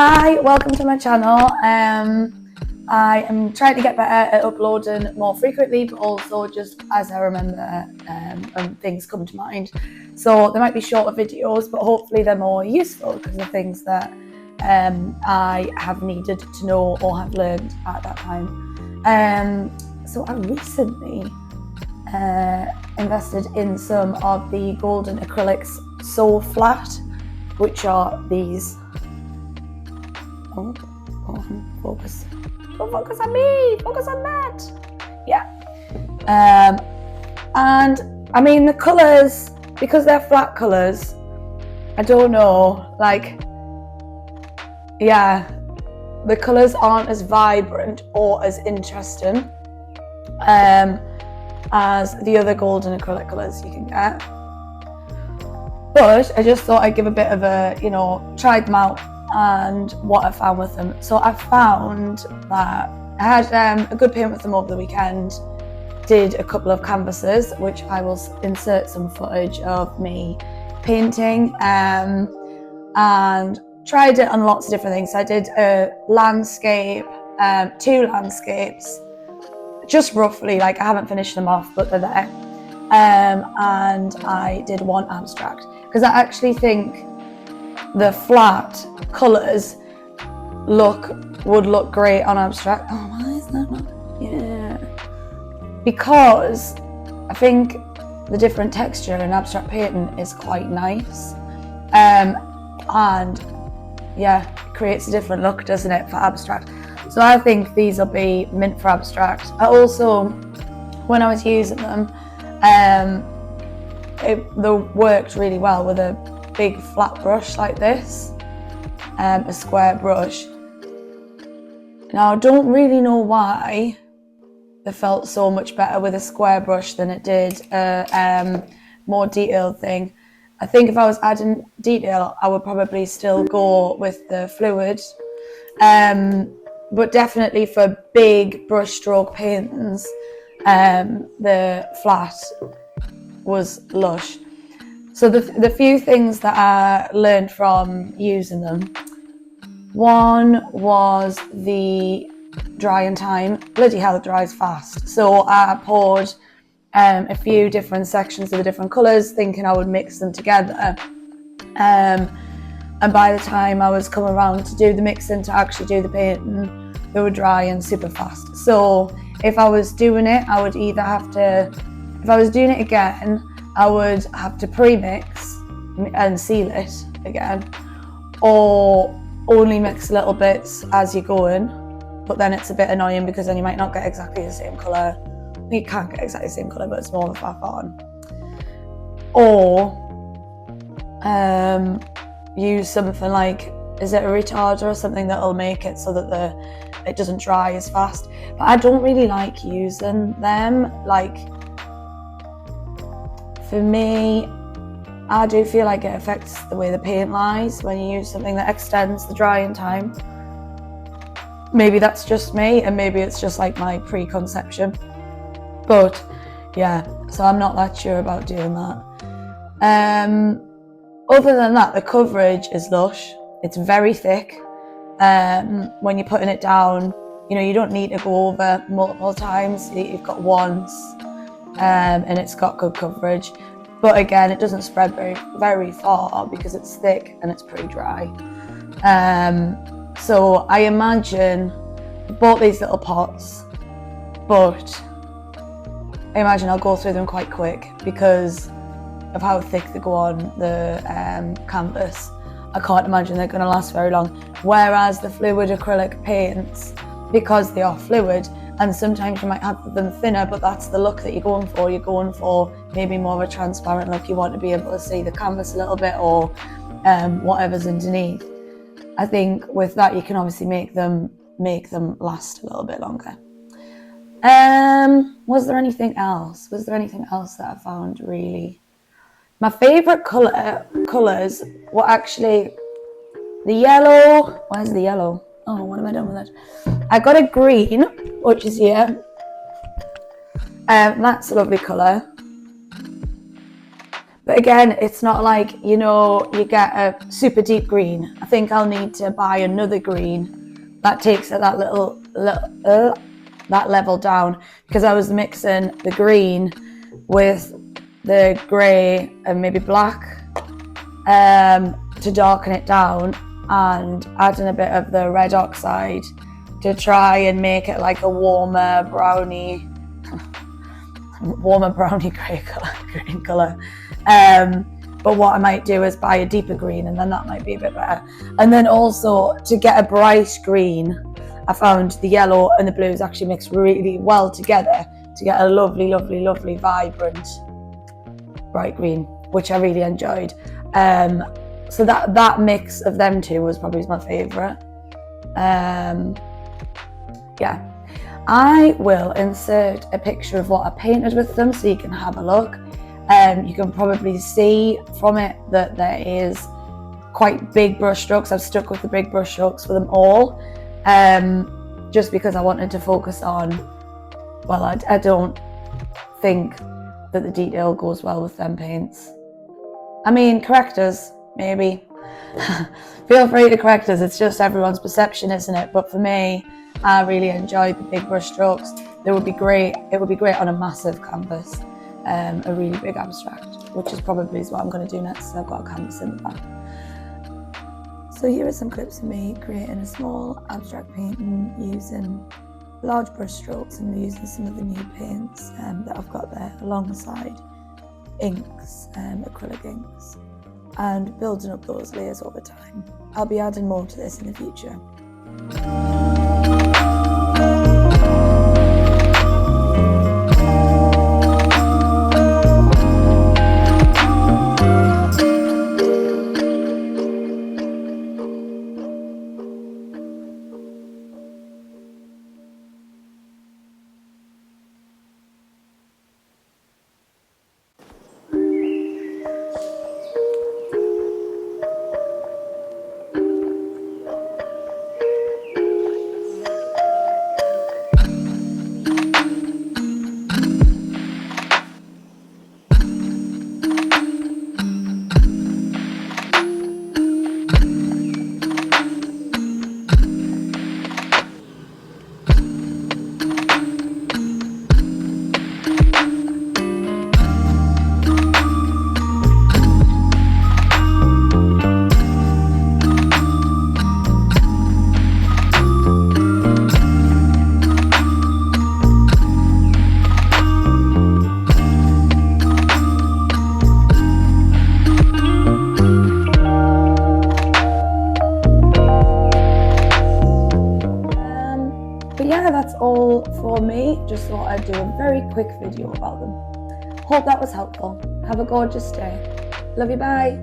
Hi, welcome to my channel. I am trying to get better at uploading more frequently, but also just as I remember and things come to mind. So there might be shorter videos, but hopefully they're more useful because of things that I have needed to know or have learned at that time. So I recently invested in some of the golden acrylics So Flat, which are these. Oh, focus. Don't focus on me, focus on that. Yeah. And I mean the colours, because they're flat colours, I don't know, the colours aren't as vibrant or as interesting as the other golden acrylic colours you can get. But I just thought I'd give a bit of a, try them out and what I found with them. So I found that I had a good paint with them over the weekend, did a couple of canvases, which I will insert some footage of me painting, and tried it on lots of different things. So I did a landscape, 2 landscapes, just roughly, I haven't finished them off, but they're there. And I did 1 abstract, because I actually think the flat colours would look great on abstract. Oh, why is that not? Yeah. Because I think the different texture in abstract painting is quite nice. And yeah, it creates a different look, doesn't it, for abstract? So I think these will be mint for abstract. I also, when I was using them, they worked really well with a big flat brush like this, a square brush. Now I don't really know why it felt so much better with a square brush than it did a more detailed thing. I think if I was adding detail, I would probably still go with the fluid, but definitely for big brush stroke paintings, the flat was lush. So the few things that I learned from using them, one was the drying time. Bloody hell, it dries fast. So I poured a few different sections of the different colours, thinking I would mix them together. And by the time I was coming around to do the mixing, to actually do the painting, they were drying super fast. So if I was doing it, I would either have to, if I was doing it again, I would have to pre-mix and seal it again, or only mix little bits as you're going, but then it's a bit annoying because then you might not get exactly the same colour. You can't get exactly the same colour, but it's more of a faff on. Or use something like, is it a retarder or something that'll make it so that it doesn't dry as fast? But I don't really like using them. For me, I do feel like it affects the way the paint lies when you use something that extends the drying time. Maybe that's just me, and maybe it's just my preconception. But yeah, so I'm not that sure about doing that. Other than that, the coverage is lush. It's very thick. When you're putting it down, you don't need to go over multiple times. You've got once. And it's got good coverage, but again, it doesn't spread very far because it's thick and it's pretty dry. So I imagine I bought these little pots, but I imagine I'll go through them quite quick because of how thick they go on the canvas. I can't imagine they're going to last very long. Whereas the fluid acrylic paints, because they are fluid, and sometimes you might have them thinner, but that's the look that you're going for. You're going for maybe more of a transparent look. You want to be able to see the canvas a little bit, or whatever's underneath. I think with that you can obviously make them last a little bit longer. Was there anything else? Was there anything else that I found really? My favourite colours were actually the yellow. Where's the yellow? Oh, what am I doing with it? I got a green, which is here. That's a lovely colour. But again, it's not like, you know, you get a super deep green. I think I'll need to buy another green that takes it that that level down, because I was mixing the green with the grey and maybe black to darken it down, and adding a bit of the red oxide to try and make it like a warmer brownie green colour. But what I might do is buy a deeper green, and then that might be a bit better. And then also, to get a bright green, I found the yellow and the blues actually mix really well together to get a lovely, lovely, lovely, vibrant bright green, which I really enjoyed. So that mix of them two was probably my favourite. Yeah. I will insert a picture of what I painted with them so you can have a look. You can probably see from it that there is quite big brush strokes. I've stuck with the big brush strokes for them all, just because I wanted to focus on, well, I don't think that the detail goes well with them paints. I mean, correctors, maybe. Feel free to correct us, it's just everyone's perception, isn't it? But for me, I really enjoyed the big brush strokes. It would be great on a massive canvas, a really big abstract, which is probably what I'm going to do next. I've got a canvas in the back. So here are some clips of me creating a small abstract painting using large brush strokes and using some of the new paints that I've got there alongside inks, acrylic inks, and building up those layers over time. I'll be adding more to this in the future. Yeah, that's all for me. Just thought I'd do a very quick video about them. Hope that was helpful. Have a gorgeous day. Love you, bye.